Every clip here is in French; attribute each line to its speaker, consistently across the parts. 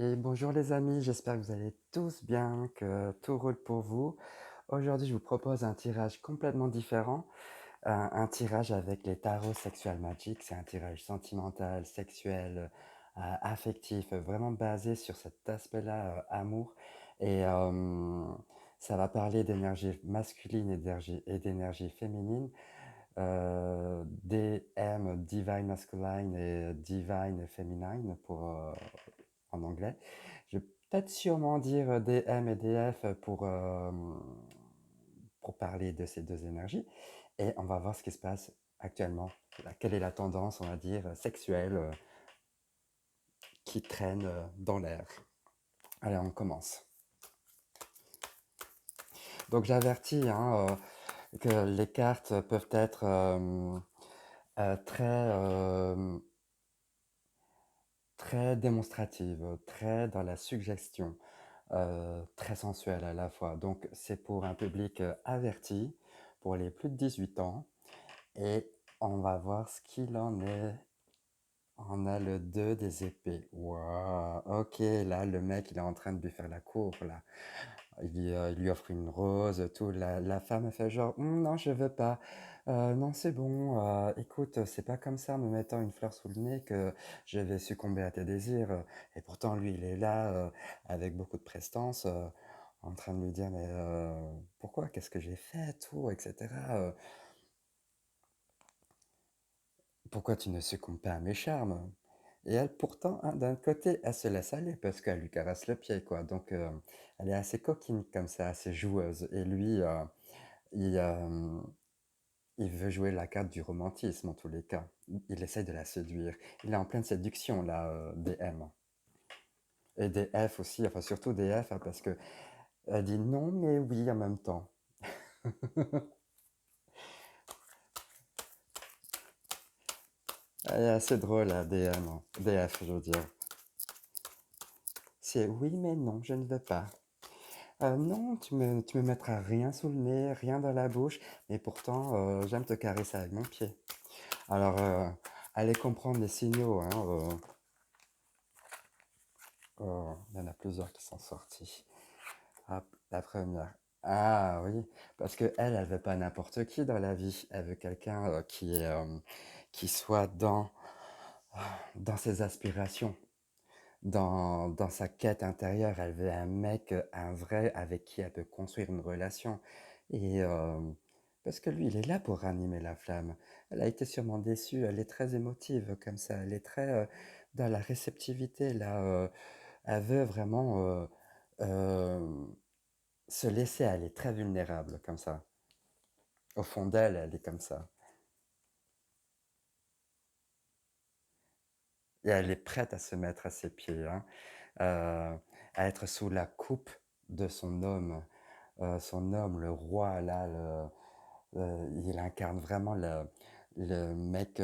Speaker 1: Et bonjour les amis, j'espère que vous allez tous bien, que tout roule pour vous. Aujourd'hui, je vous propose un tirage complètement différent, un tirage avec les tarots sexual magic. C'est un tirage sentimental, sexuel, affectif, vraiment basé sur cet aspect-là, amour. Et ça va parler d'énergie masculine et d'énergie féminine, DM, Divine Masculine et Divine Feminine en anglais. Je vais peut-être sûrement dire DM et DF pour parler de ces deux énergies. Et on va voir ce qui se passe actuellement. Quelle est la tendance, on va dire, sexuelle qui traîne dans l'air. Allez, on commence. Donc j'avertis que les cartes peuvent être très démonstratives, très dans la suggestion. Très sensuelle à la fois. Donc c'est pour un public averti, pour les plus de 18 ans. Et on va voir ce qu'il en est. On a le 2 des épées. Waouh, ok, là le mec il est en train de lui faire la cour là. Il lui offre une rose, tout. La femme a fait genre, non, je veux pas. Non, c'est bon. Écoute, c'est pas comme ça, en me mettant une fleur sous le nez, que je vais succomber à tes désirs. Et pourtant, lui, il est là, avec beaucoup de prestance, en train de lui dire, mais pourquoi? Qu'est-ce que j'ai fait? Tout, etc. Pourquoi tu ne succombes pas à mes charmes? Et elle, pourtant, hein, d'un côté, elle se laisse aller parce qu'elle lui caresse le pied, quoi. Donc, elle est assez coquine comme ça, assez joueuse. Et lui, il, euh, il veut jouer la carte du romantisme en tous les cas. Il essaye de la séduire. Il est en pleine séduction, là, DM. Et des F aussi, enfin surtout des F, hein, parce que elle dit non, mais oui en même temps. Elle est assez drôle, la DM, hein. DF, je veux dire. C'est oui, mais non, je ne veux pas. Non, tu me mettras rien sous le nez, rien dans la bouche, mais pourtant, j'aime te caresser avec mon pied. Alors, allez comprendre les signaux, hein. Oh, il y en a plusieurs qui sont sortis. Hop, la première. Ah oui, parce que elle veut pas n'importe qui dans la vie. Elle veut quelqu'un qui soit dans ses aspirations, dans sa quête intérieure. Elle veut un mec, un vrai, avec qui elle peut construire une relation. Et parce que lui, il est là pour ranimer la flamme. Elle a été sûrement déçue. Elle est très émotive comme ça. Elle est très dans la réceptivité là. Elle veut vraiment euh, se laisser aller, très vulnérable comme ça. Au fond d'elle, elle est comme ça. Et elle est prête à se mettre à ses pieds, hein, euh, à être sous la coupe de son homme, le roi, là, il incarne vraiment le mec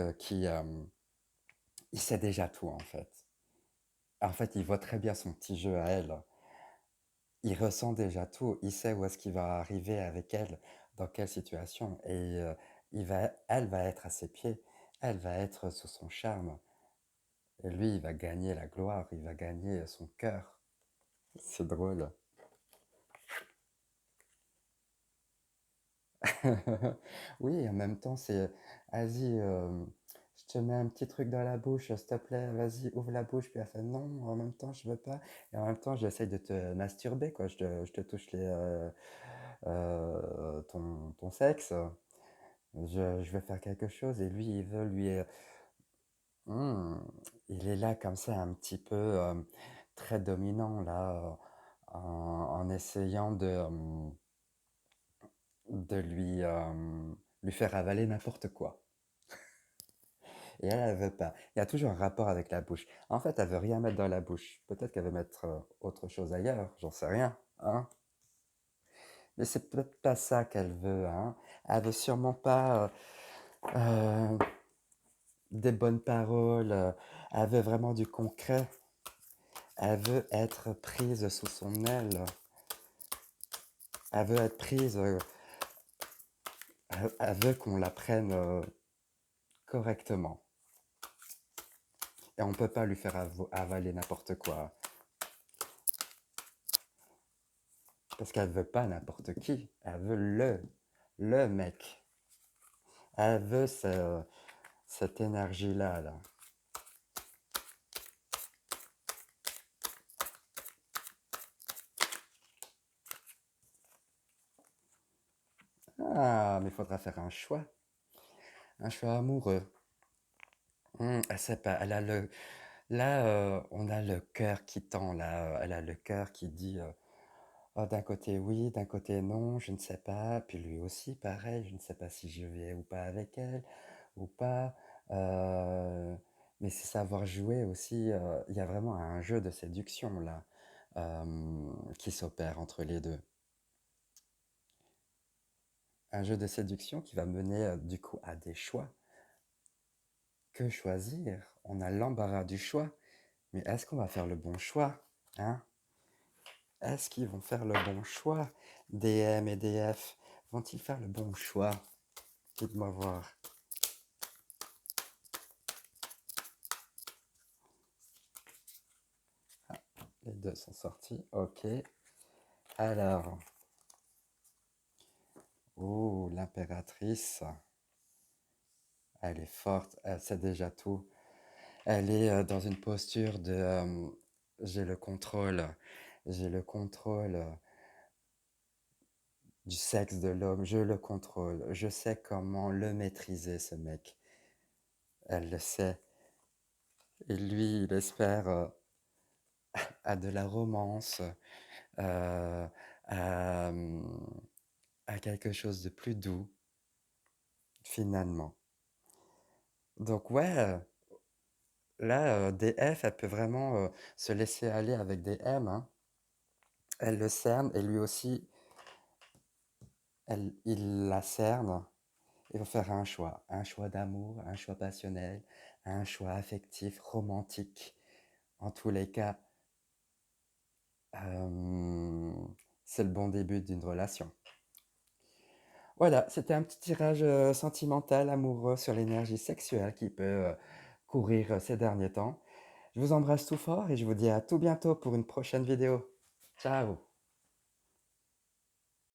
Speaker 1: il sait déjà tout en fait. En fait, il voit très bien son petit jeu à elle. Il ressent déjà tout, il sait où est-ce qu'il va arriver avec elle, dans quelle situation, et elle va être à ses pieds, elle va être sous son charme, et lui, il va gagner la gloire, il va gagner son cœur. C'est drôle. Oui, en même temps, vas-y, je te mets un petit truc dans la bouche, s'il te plaît, vas-y, ouvre la bouche, puis elle fait non, en même temps, je veux pas, et en même temps, j'essaye de te masturber, quoi, je te touche ton sexe. Je vais faire quelque chose et lui, il veut lui... hmm, il est là comme ça, un petit peu très dominant, là, en essayant de lui faire avaler n'importe quoi. Et elle veut pas. Il y a toujours un rapport avec la bouche. En fait, elle veut rien mettre dans la bouche. Peut-être qu'elle veut mettre autre chose ailleurs, j'en sais rien, hein. Mais c'est peut-être pas ça qu'elle veut, hein. Elle veut sûrement pas euh, des bonnes paroles. Elle veut vraiment du concret. Elle veut être prise sous son aile. Elle veut être prise. Elle veut qu'on la prenne correctement. Et on ne peut pas lui faire avaler n'importe quoi. Parce qu'elle veut pas n'importe qui, elle veut le mec. Elle veut cette énergie-là, là. Ah, mais il faudra faire un choix amoureux. Elle sait pas, elle a le, là, on a le cœur qui tend, là, elle a le cœur qui dit, oh, d'un côté oui, d'un côté non, je ne sais pas. Puis lui aussi, pareil, je ne sais pas si je vais ou pas avec elle, ou pas. Euh, mais c'est savoir jouer aussi. Il y a vraiment un jeu de séduction là qui s'opère entre les deux. Un jeu de séduction qui va mener du coup à des choix. Que choisir? On a l'embarras du choix. Mais est-ce qu'on va faire le bon choix? Hein? Est-ce qu'ils vont faire le bon choix? DM et DF, vont-ils faire le bon choix? Dites-moi voir. Les deux sont sortis. Ok. Alors. Oh, l'impératrice. Elle est forte. Elle sait déjà tout. Elle est dans une posture de j'ai le contrôle. J'ai le contrôle du sexe de l'homme. Je le contrôle. Je sais comment le maîtriser, ce mec. Elle le sait. Et lui, il espère à de la romance, euh, à, à quelque chose de plus doux, finalement. Donc ouais, là, DF, elle peut vraiment se laisser aller avec des M, hein. Elle le cerne et lui aussi, il la cerne. Il va faire un choix d'amour, un choix passionnel, un choix affectif, romantique. En tous les cas, euh, c'est le bon début d'une relation. Voilà, c'était un petit tirage sentimental, amoureux sur l'énergie sexuelle qui peut courir ces derniers temps. Je vous embrasse tout fort et je vous dis à tout bientôt pour une prochaine vidéo. Ciao!